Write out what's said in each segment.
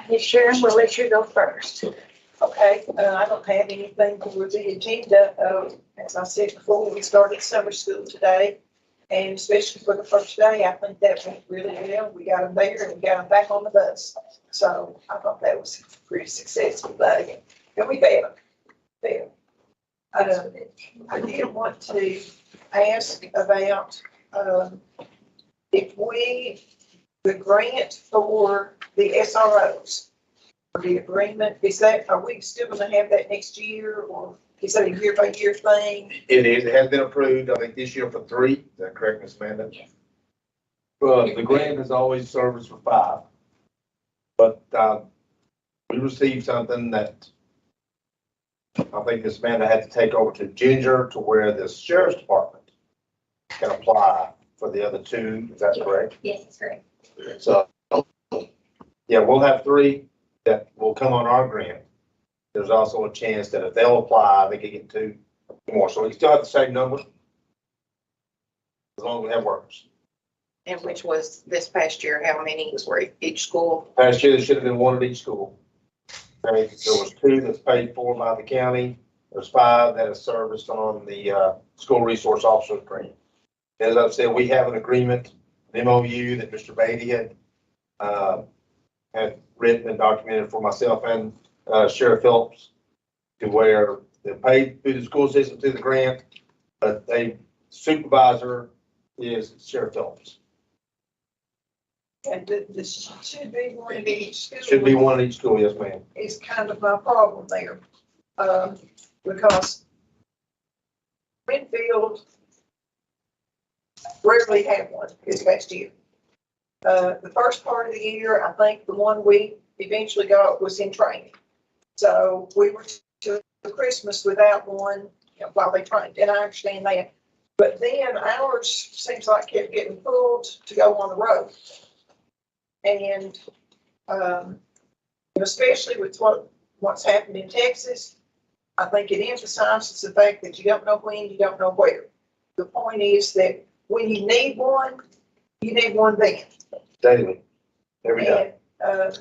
Hey, Sharon, we'll let you go first. Okay, I don't have anything for the agenda. As I said before, we started summer school today. And especially for the first day, I think that went really well. We got them there and we got them back on the bus. So I thought that was a pretty successful day. And we failed. I did want to ask about, if the grant for the SROs, or the agreement, are we still gonna have that next year, or is that a year by year thing? It is, it has been approved, I think this year for 3, is that correct, Ms. Amanda? Yes. Well, the grant has always served us for 5. But, we received something that I think Ms. Amanda had to take over to Ginger to where the sheriff's department can apply for the other 2, is that correct? Yes, that's correct. So, yeah, we'll have 3 that will come on our grant. There's also a chance that if they'll apply, they can get 2 more. So we still have the same number as long as we have workers. And which was this past year, how many were each school? Last year, there should have been 1 at each school. Okay, there was 2 that's paid for by the county. There's 5 that is serviced on the school resource officer grant. As I've said, we have an agreement, an MOU that Mr. Beatty had written and documented for myself and Sheriff Phillips, to where they're paid through the school system through the grant, but the supervisor is Sheriff Phillips. And this should be one of each school. Should be 1 at each school, yes, ma'am. Is kind of my problem there. Because Winfield rarely had one this past year. The first part of the year, I think the one we eventually got was in training. So we were to Christmas without one, while they trained, and I understand that. But then ours seems like kept getting pulled to go on the road. And, especially with what's happened in Texas, I think it emphasizes the fact that you don't know when, you don't know where. The point is that when you need one then. Daily, every day. And,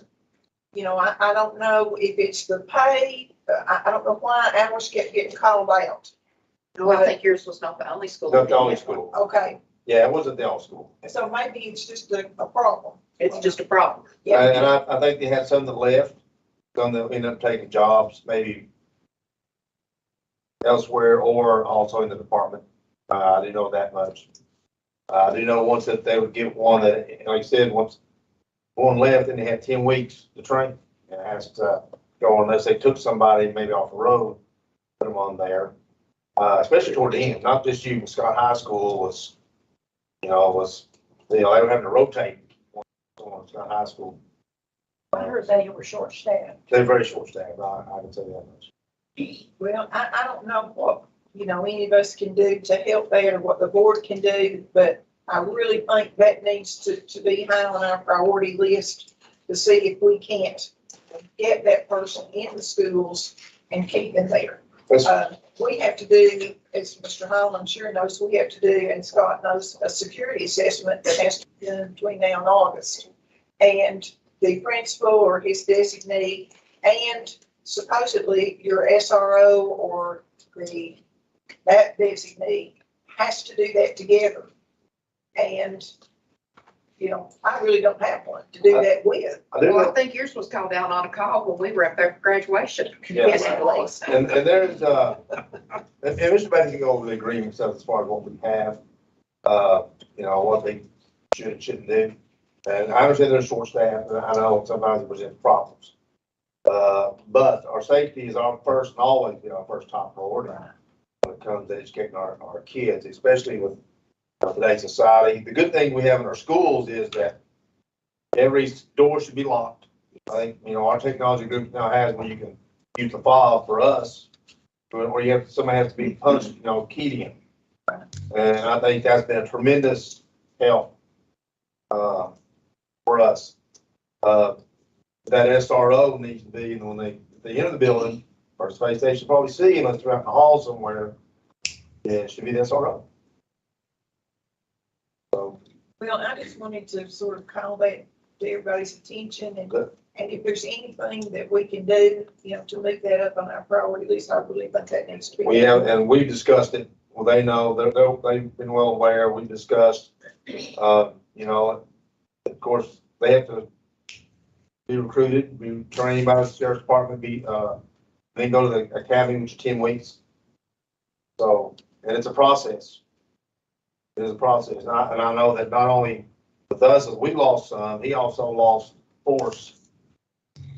I don't know if it's the pay, I don't know why ours kept getting called out. Well, I think yours was not the only school. Not the only school. Okay, Yeah, it wasn't the only school. so maybe it's just a problem. It's just a problem. Yeah, And I think they had some that left, some that ended up taking jobs, maybe elsewhere or also in the department. I didn't know that much. I didn't know once that they would give one that, like I said, once one left and they had 10 weeks to train and has to go unless they took somebody maybe off the road, put them on there. Especially toward the end, not just you, Scott High School was, they were having to rotate on Scott High School. I heard they were short-staffed. They're very short-staffed, I can tell you that much. well, I don't know what, any of us can do to help that or what the board can do, but I really think that needs to be high on our priority list to see if we can't get that person in the schools and keep them there. We have to do, as Mr. Hall, I'm sure knows, we have to do, and Scott knows, a security assessment that has to be done between now and August. And the principal or his designee, and supposedly your SRO or that designee has to do that together. And, I really don't have one to do that with. Well, I think yours was called out on a call when we were up there for graduation. Yeah. Yes, it was. And there's, and Mr. Bailey can go over the agreement stuff as far as what we have, what they should and shouldn't do. And I understand they're short staffed, and I know sometimes it presents problems. But our safety is our first and always be our first top priority when it comes to educating our kids, especially with today's society. The good thing we have in our schools is that every door should be locked. I think, our technology group now has where you can use the fob for us, or somebody has to be punched, keyed in. And I think that's been a tremendous help for us. That SRO needs to be, when they enter the building, or space station, probably see them throughout the hall somewhere. Yeah, it should be the SRO. So Well, I just wanted to sort of call that to everybody's attention Good. and if there's anything that we can do, to move that up on our priority list, I really think that needs to be. We have, and we discussed it, well, they know, they've been well aware, we discussed, of course, they have to be recruited, be trained by the sheriff's department, then go to the academy, which is 10 weeks. So, and it's a process. It is a process, and I know that not only with us, as we lost some, he also lost force,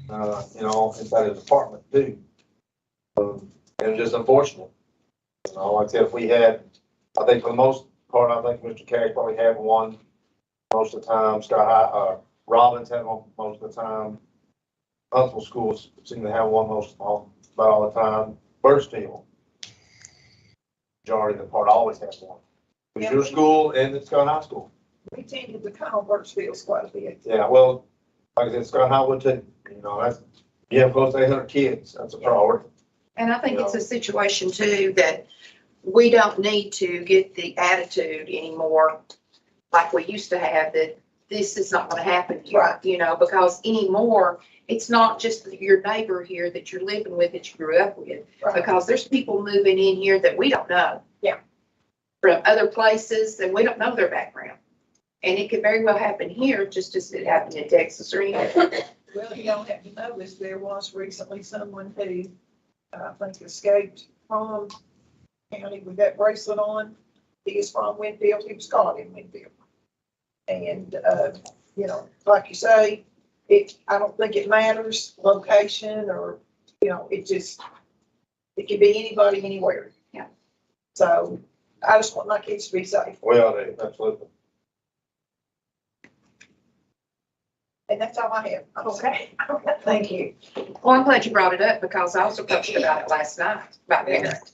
inside his department too. And it's just unfortunate. Like I said, if we had, I think for the most part, I think Mr. Carey probably had one most of the time. Sky High, Robbins had one most of the time. Huntsville schools seem to have one about all the time. Birchfield, majority of the part always has one. It's your school and it's Sky High School. We tended to call Birchfield quite a bit. Yeah, well, like I said, Sky High would too. You have close to 800 kids. That's a priority. And I think it's a situation too that we don't need to get the attitude anymore like we used to have, that this is not going to happen here, Right. Because anymore, it's not just your neighbor here that you're living with, that you grew up with, Right. because there's people moving in here that we don't know. Yeah. From other places, and we don't know their background. And it could very well happen here, just as it happened in Texas or anything. Well, you don't have to know this. There was recently someone who, I think, escaped from county with that bracelet on. He is from Winfield. He was caught in Winfield. And, like you say, I don't think it matters, location or, it can be anybody, anywhere. Yeah. So I just want my kids to be safe. We ought to, absolutely. And that's all I have. Okay. Thank you. Well, I'm glad you brought it up because I was approached about it last night, about parents.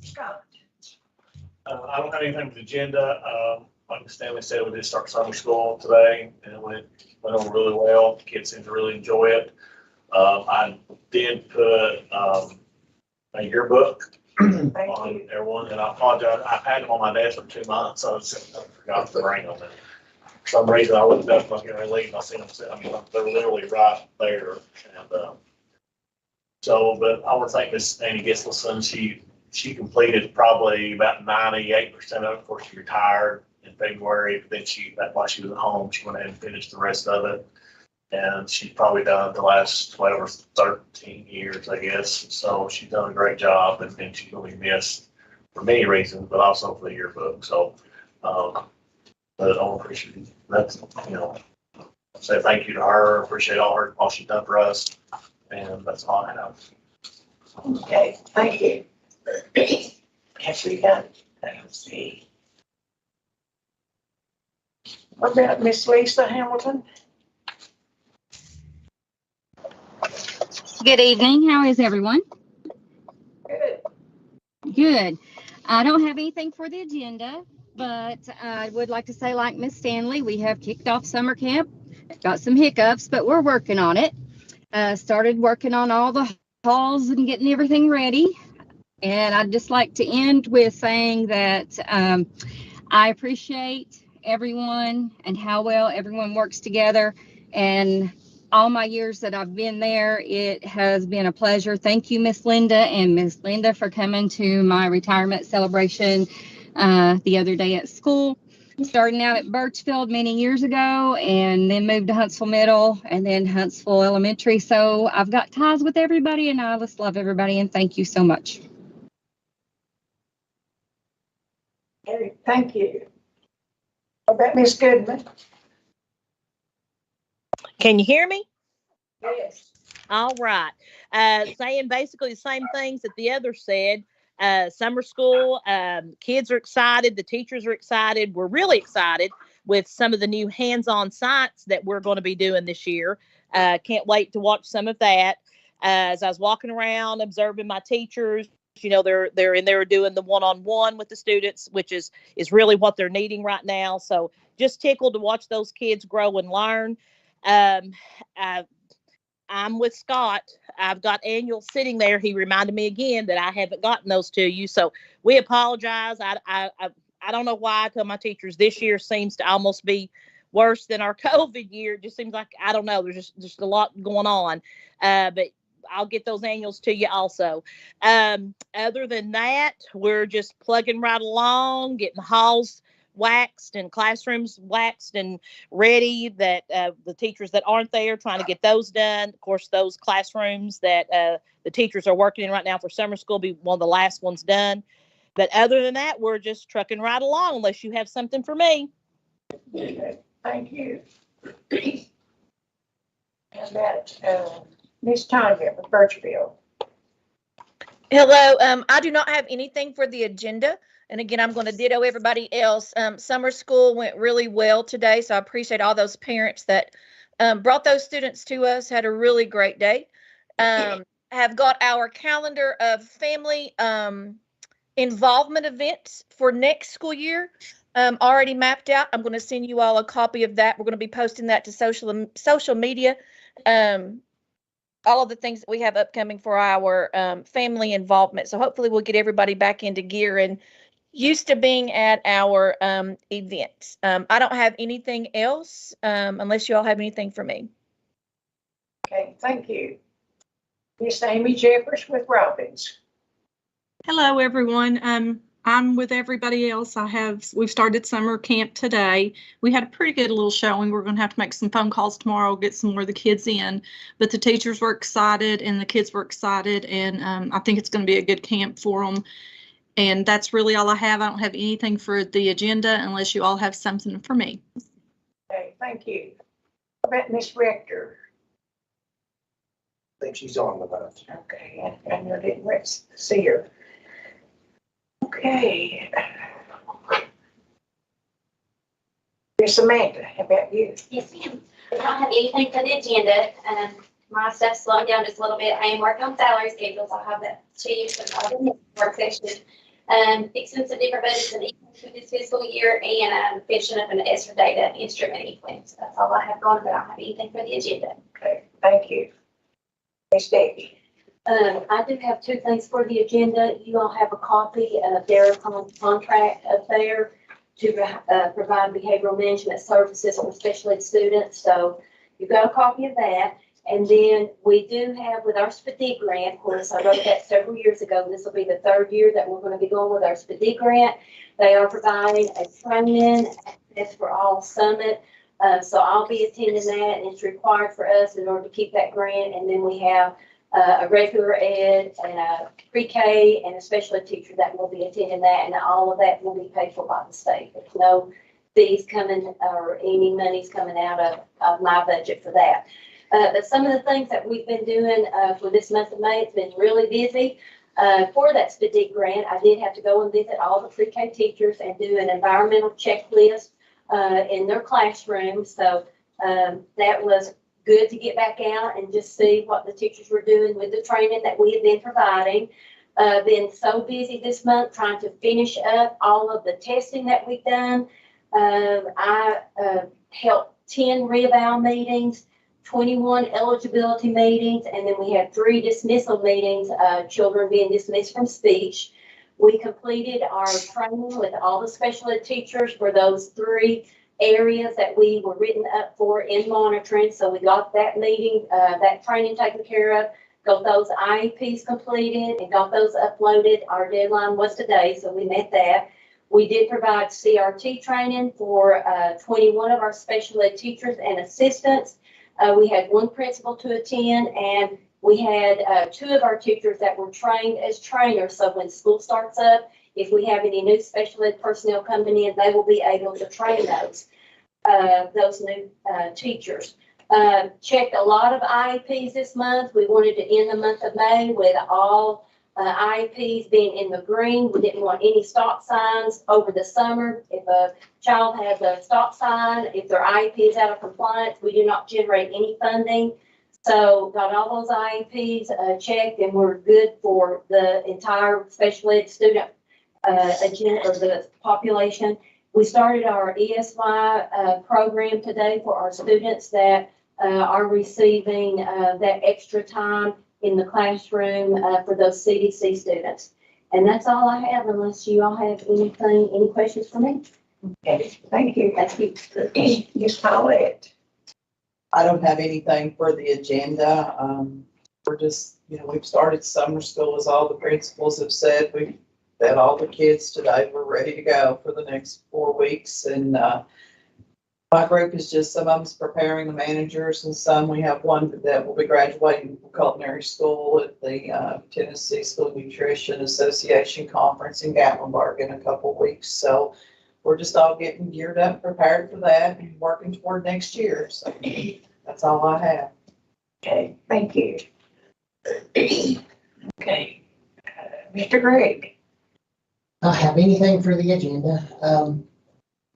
Scott. I don't have anything for the agenda. Like Stanley said, we did start summer school today and it went on really well. The kids seem to really enjoy it. I did put a yearbook Thank on you. everyone, and I apologize. I've had them on my desk for 2 months, so I forgot to bring them. And for some reason, I looked up, I was getting ready to leave, and I seen them, they're literally right there. And, but I want to thank Miss Annie Gislason. She completed probably about 98% of it before she retired in February. But then while she was at home, she went ahead and finished the rest of it. And she's probably done it the last 12 or 13 years, I guess. So she's done a great job, and she's going to be missed for many reasons, but also for the yearbook. So, but I appreciate that. Say thank you to her. Appreciate all she's done for us, and that's all I have. Okay, thank you. Have we got, let's see. What about Miss Lisa Hamilton? Good evening. How is everyone? Good. Good. I don't have anything for the agenda, but I would like to say, like Miss Stanley, we have kicked off summer camp. Got some hiccups, but we're working on it. Started working on all the halls and getting everything ready. And I'd just like to end with saying that I appreciate everyone and how well everyone works together. And all my years that I've been there, it has been a pleasure. Thank you, Miss Linda and Miss Linda, for coming to my retirement celebration the other day at school. Starting out at Birchfield many years ago and then moved to Huntsville Middle and then Huntsville Elementary. So I've got ties with everybody and I just love everybody and thank you so much. Okay, thank you. What about Miss Goodman? Can you hear me? Yes. All right. Saying basically the same things that the others said. Summer school, kids are excited. The teachers are excited. We're really excited with some of the new hands-on science that we're going to be doing this year. Can't wait to watch some of that. As I was walking around, observing my teachers, they're in there doing the one-on-one with the students, which is really what they're needing right now. So just tickled to watch those kids grow and learn. I'm with Scott. I've got annuals sitting there. He reminded me again that I haven't gotten those to you. So we apologize. I don't know why. I tell my teachers this year seems to almost be worse than our COVID year. It just seems like, I don't know, there's just a lot going on. But I'll get those annuals to you also. Other than that, we're just plugging right along, getting halls waxed and classrooms waxed and ready, that the teachers that aren't there, trying to get those done. Of course, those classrooms that the teachers are working in right now for summer school be one of the last ones done. But other than that, we're just trucking right along, unless you have something for me. Okay, thank you. And that, Ms. Tanya of Birchfield. Hello, I do not have anything for the agenda. And again, I'm going to ditto everybody else. Summer school went really well today, so I appreciate all those parents that brought those students to us, had a really great day. Have got our calendar of family involvement events for next school year already mapped out. I'm going to send you all a copy of that. We're going to be posting that to social media. All of the things that we have upcoming for our family involvement. So hopefully we'll get everybody back into gear and used to being at our events. I don't have anything else unless you all have anything for me. Okay, thank you. Miss Amy Jeffers with Robbins. Hello, everyone. I'm with everybody else. We've started summer camp today. We had a pretty good little showing. We're going to have to make some phone calls tomorrow, get some more of the kids in, but the teachers were excited and the kids were excited, and I think it's going to be a good camp for them. And that's really all I have. I don't have anything for the agenda unless you all have something for me. Okay, thank you. How about Miss Rector? I think she's on the phone. Okay, and I didn't see her. Okay. Miss Amanda, how about you? Yes, ma'am. I don't have anything for the agenda. My stuff's slowing down just a little bit. I am working on salary schedules. I'll have that to you in the work session. Fixing some different budgets and for this fiscal year, and finishing up an ESSER data instrument equipment. So that's all I have going, but I don't have anything for the agenda. Okay, thank you. Miss Debbie. I do have two things for the agenda. You all have a copy of their contract up there to provide behavioral management services for special ed students. So you've got a copy of that. And then we do have with our SPD grant, of course, I wrote that several years ago. This will be the third year that we're going to be going with our SPD grant. They are providing a training access for all summit. So I'll be attending that, and it's required for us in order to keep that grant. And then we have a regular ed and a pre-K and a special ed teacher that will be attending that, and all of that will be paid for by the state. There's no fees coming or any money's coming out of my budget for that. But some of the things that we've been doing for this month of May, it's been really busy. For that SPD grant, I did have to go and visit all the pre-K teachers and do an environmental checklist in their classrooms. So that was good to get back out and just see what the teachers were doing with the training that we have been providing. Been so busy this month trying to finish up all of the testing that we've done. I held 10 reeval meetings, 21 eligibility meetings, and then we had 3 dismissal meetings, children being dismissed from speech. We completed our training with all the special ed teachers for those 3 areas that we were written up for in monitoring. So we got that meeting, that training taken care of, got those IEPs completed and got those uploaded. Our deadline was today, so we met that. We did provide CRT training for 21 of our special ed teachers and assistants. We had 1 principal to attend, and we had 2 of our teachers that were trained as trainers. So when school starts up, if we have any new special ed personnel coming in, they will be able to train those new teachers. Checked a lot of IEPs this month. We wanted to end the month of May with all IEPs being in the green. We didn't want any stop signs over the summer. If a child has a stop sign, if their IEP is out of compliance, we do not generate any funding. So got all those IEPs checked, and we're good for the entire special ed student agenda or the population. We started our ESY program today for our students that are receiving that extra time in the classroom for those CDC students. And that's all I have, unless you all have anything, any questions for me. Okay, thank you. Thank you. Ms. Paulette. I don't have anything for the agenda. We're just, we've started summer school, as all the principals have said. We fed all the kids today. We're ready to go for the next 4 weeks. And my group is just, some of them's preparing the managers, and some, we have one that will be graduating from culinary school at the Tennessee School Nutrition Association Conference in Gatlinburg in a couple of weeks. So we're just all getting geared up, prepared for that, and working toward next year. So that's all I have. Okay, thank you. Okay, Mr. Gregg. I don't have anything for the agenda.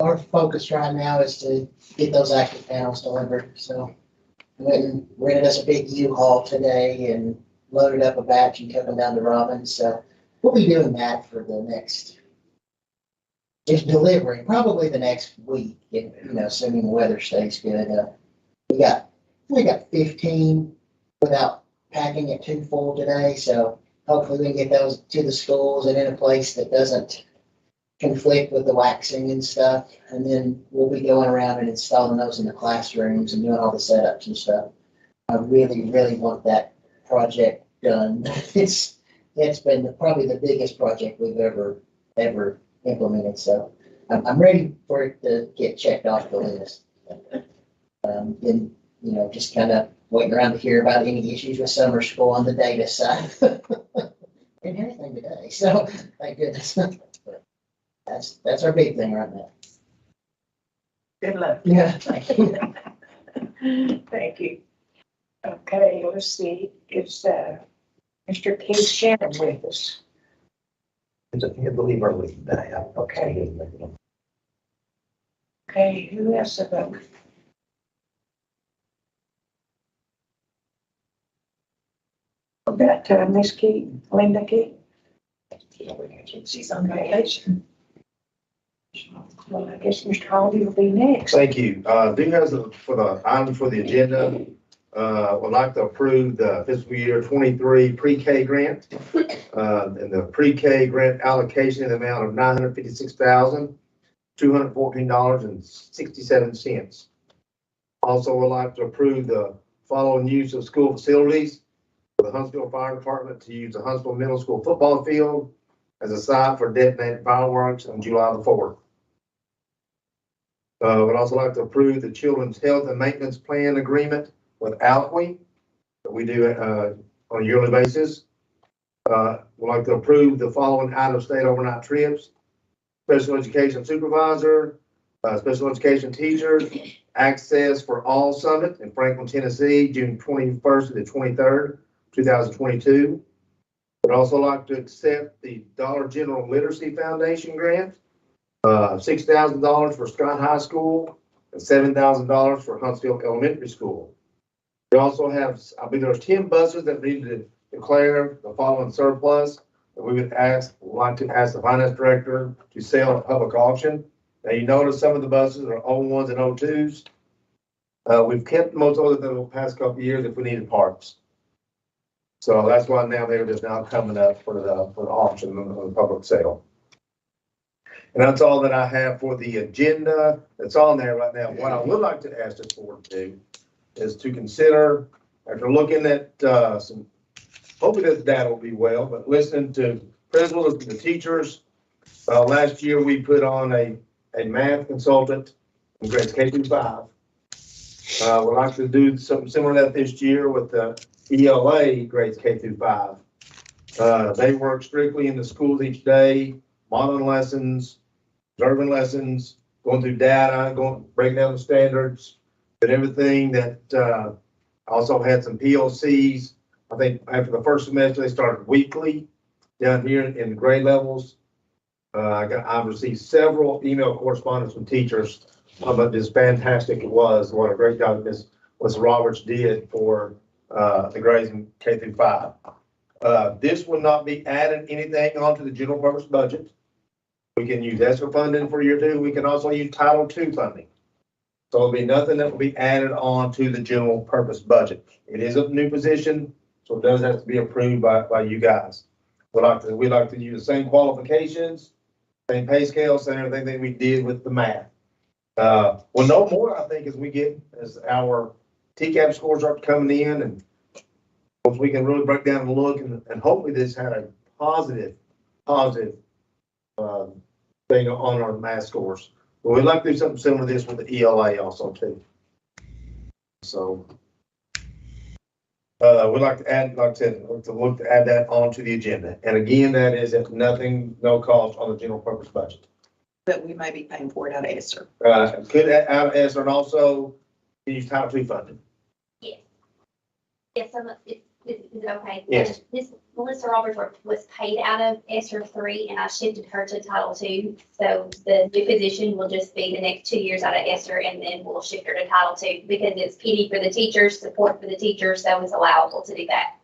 Our focus right now is to get those active panels delivered. So went and rented us a big U-Haul today and loaded up a batch and took them down to Robbins. So we'll be doing that for the next, just delivering probably the next week, if, assuming the weather stays good. We got 15 without packing it too full today. So hopefully we can get those to the schools and in a place that doesn't conflict with the waxing and stuff. And then we'll be going around and installing those in the classrooms and doing all the setups and stuff. I really, really want that project done. It's been probably the biggest project we've ever implemented. So I'm ready for it to get checked off the list. Then, just kind of waiting around to hear about any issues with summer school on the data side. Didn't hear anything today, so thank goodness. That's our big thing right now. Good luck. Yeah, thank you. Thank you. Okay, let's see, is Mr. Keith Shannon with us? I believe our lead today. Okay. Okay, who else about? About Miss Keaton, Linda Keaton? She's on vacation. Well, I guess Mr. Harvey will be next. Thank you. Do have for the items for the agenda, would like to approve the fiscal year 23 pre-K grant. And the pre-K grant allocation in the amount of $956,214.67. Also would like to approve the following use of school facilities for the Huntsville Fire Department to use the Huntsville Middle School football field as a site for detonated fireworks on July the 4th. Would also like to approve the Children's Health and Maintenance Plan Agreement with Alqui that we do on a yearly basis. Would like to approve the following out-of-state overnight trips: special education supervisor, special education teachers, Access for All Summit in Franklin, Tennessee, June 21st to the 23rd, 2022. Would also like to accept the Dollar General Literacy Foundation grant, $6,000 for Scott High School and $7,000 for Huntsville Elementary School. We also have, I believe there's 10 buses that need to declare the following surplus that we would like to ask the finance director to sell at public auction. Now, you notice some of the buses are 01s and 02s. We've kept most of them the past couple of years if we needed parts. So that's why now they're just now coming up for the auction on the public sale. And that's all that I have for the agenda that's on there right now. What I would like to ask this board to do is to consider, after looking at some, hopefully this data will be well, but listening to principals and the teachers. Last year we put on a math consultant in grades K through 5. We'd like to do something similar to that this year with the ELA grades K through 5. They work strictly in the schools each day, modeling lessons, observing lessons, going through data, breaking down the standards, and everything that also had some PLCs. I think after the first semester, they started weekly down here in the grade levels. I've received several email correspondence from teachers about this fantastic it was, what a great job Ms. Roberts did for the grades in K through 5. This will not be adding anything onto the general purpose budget. We can use ESSER funding for year 2. We can also use Title II funding. So it'll be nothing that will be added on to the general purpose budget. It is a new position, so it does have to be approved by you guys. We'd like to use the same qualifications, same pay scale, same everything that we did with the math. We'll know more, I think, as our TCAP scores start coming in, and once we can really break down and look, and hopefully this had a positive thing on our math scores. But we'd like to do something similar to this with the ELA also too. So we'd like to add, like I said, look to add that onto the agenda. And again, that is at nothing, no cost on the general purpose budget. But we may be paying for it out of ESSER. Could add out of ESSER and also use Title II funding. Yes. Yes, is it okay? Yes. This Melissa Roberts was paid out of ESSER 3 and I shifted her to Title II. So the new position will just be the next 2 years out of ESSER and then we'll shift her to Title II because it's PD for the teachers, support for the teachers, so it's allowable to do that.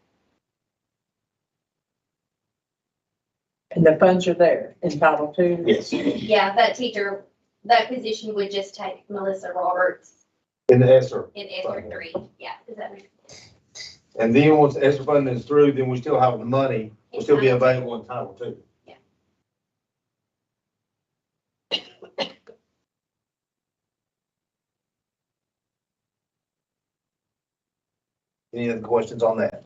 And the funds are there in Title II? Yes. Yeah, that position would just take Melissa Roberts In the ESSER. in ESSER 3. Yeah, does that make sense? And then once the ESSER funding is through, then we still have the money, will still be available in Title II. Yeah. Any other questions on that?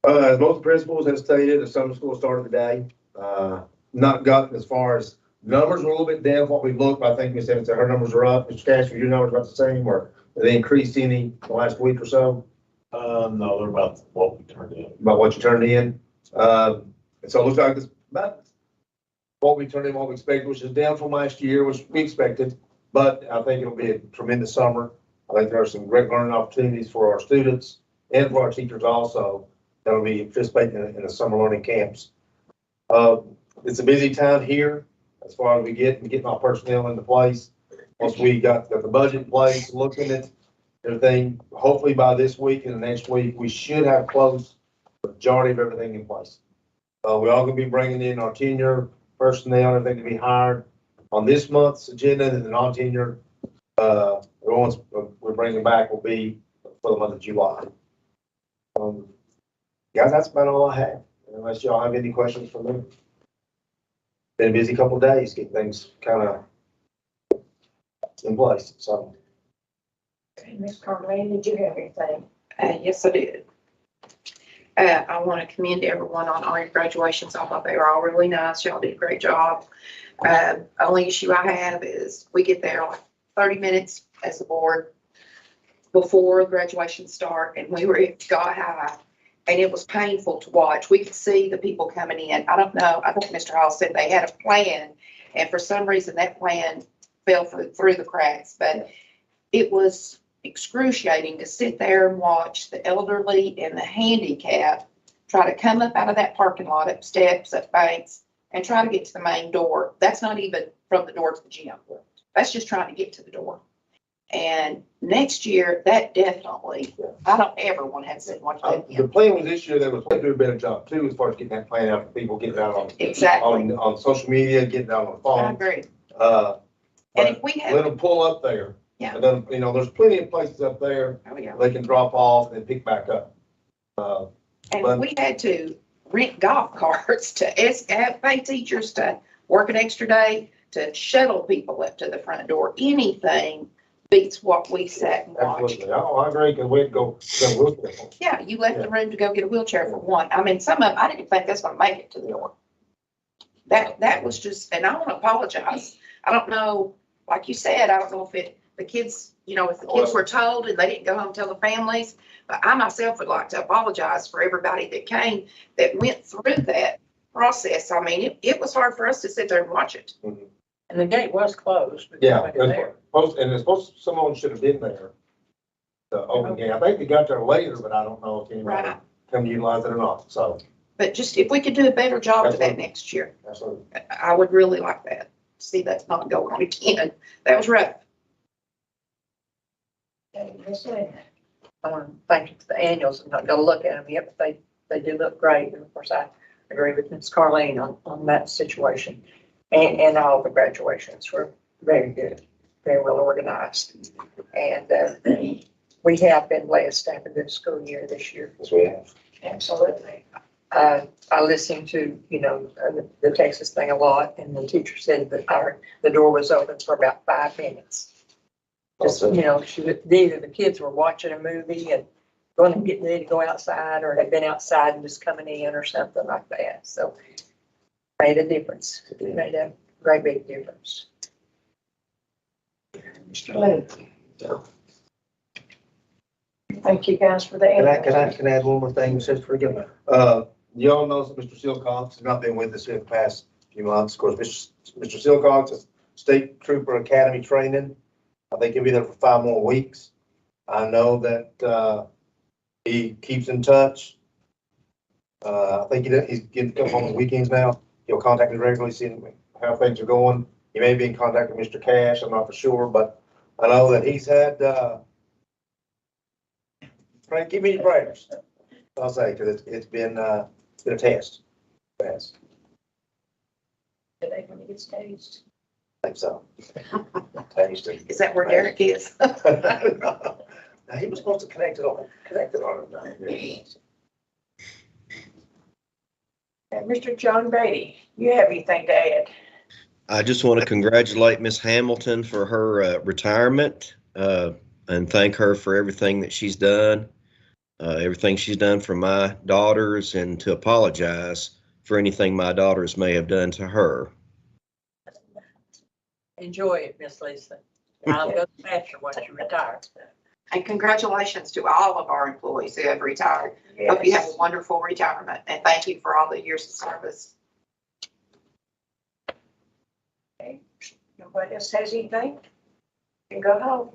As most principals have stated, the summer school started today. Not gotten as far as numbers are a little bit down what we looked, but I think Ms. Evans said her numbers are up. Mr. Cashman, your numbers are about the same, or have they increased any the last week or so? No, they're about what we turned in. About what you turned in? And so it looks like it's about what we turned in, what we expected, which is down from last year, which we expected. But I think it'll be a tremendous summer. I think there are some great learning opportunities for our students and for our teachers also that'll be participating in the summer learning camps. It's a busy time here as far as we getting our personnel into place. Once we got the budget in place, looking at everything, hopefully by this week and the next week, we should have close the majority of everything in place. We're all gonna be bringing in our tenure personnel, everything to be hired on this month's agenda, and the non-tenure, the ones we're bringing back will be for the month of July. Guys, that's about all I have, unless y'all have any questions for me. Been a busy couple of days, getting things kind of in place, so. Ms. Carlene, did you have anything? Yes, I did. I want to commend everyone on all your graduations. I thought they were all really nice. Y'all did a great job. Only issue I have is we get there like 30 minutes as a board before graduation start, and we were at Sky High, and it was painful to watch. We could see the people coming in. I don't know. I think Mr. Hall said they had a plan, and for some reason that plan fell through the cracks. But it was excruciating to sit there and watch the elderly and the handicapped try to come up out of that parking lot, up steps, up banks, and try to get to the main door. That's not even from the door to the gym. That's just trying to get to the door. And next year, that definitely, I don't ever want to have to watch that again. The plan was this year, they was going to do a better job too, as far as getting that plan out for people, getting out on. Exactly. On social media, getting out on the I phone. agree. And if we have- let them pull up there. Yeah. And then, there's plenty of places up there Oh, yeah. they can drop off and then pick back up. And we had to rent golf carts to pay teachers to work an extra day to shuttle people up to the front door. Anything beats what we sat and watched. Absolutely. I agree, because we had to go wheelchair. Yeah, you left the room to go get a wheelchair for one. I mean, some of them, I didn't think that's gonna make it to the door. That was just, and I want to apologize. I don't know, like you said, I don't know if the kids, if the kids were told and they didn't go home and tell the families, but I myself would like to apologize for everybody that came, that went through that process. I mean, it was hard for us to sit there and watch it. Mm-hmm. And the gate was closed. but Yeah, nobody was there. someone should have been there. The open gate. I think they got there later, but I don't know if anybody Right. come to utilize it or not, so. But just if we could do a better job of that Absolutely. next year, Absolutely. I would really like that. See, that's not going on again. That was rough. Thank you for the annuals. I'm not gonna look at them yet, but they do look great. And of course, I agree with Ms. Carlene on that situation. And all the graduations were very good, very well organized. And we have been blessed to have a good school year this year. Yes, we have. Absolutely. I listened to, the Texas thing a lot, and the teacher said that the door was open for about 5 minutes. Just, either the kids were watching a movie and going and getting ready to go outside, or had been outside and just coming in or something like that. So made a difference. It made a great big difference. Mr. Lee. Thank you guys for the. Can I add one more thing, Sister Forgive me? You all know that Mr. Silcox has not been with us in the past few months. Of course, Mr. Silcox is State Trooper Academy training. I think he'll be there for 5 more weeks. I know that, he keeps in touch. I think he's getting a couple on the weekends now. He'll contact me regularly, seeing how things are going. He may be in contact with Mr. Cash, I'm not for sure, but I know that he's had, Frank, give me your prayers. I'll say, because it's been a test. Yes, Today when he gets staged. I think so. Taste it. Is that where Derek is? Now, he was supposed to connect it on. And Mr. John Beatty, you have anything to add? I just want to congratulate Miss Hamilton for her retirement and thank her for everything that she's done, everything she's done for my daughters, and to apologize for anything my daughters may have done to her. Enjoy it, Miss Lisa. I'll go faster once you retire. And congratulations to all of our employees who have retired. Hope you have a wonderful retirement, and thank you for all the years of service. Okay. Nobody else has anything? You can go home.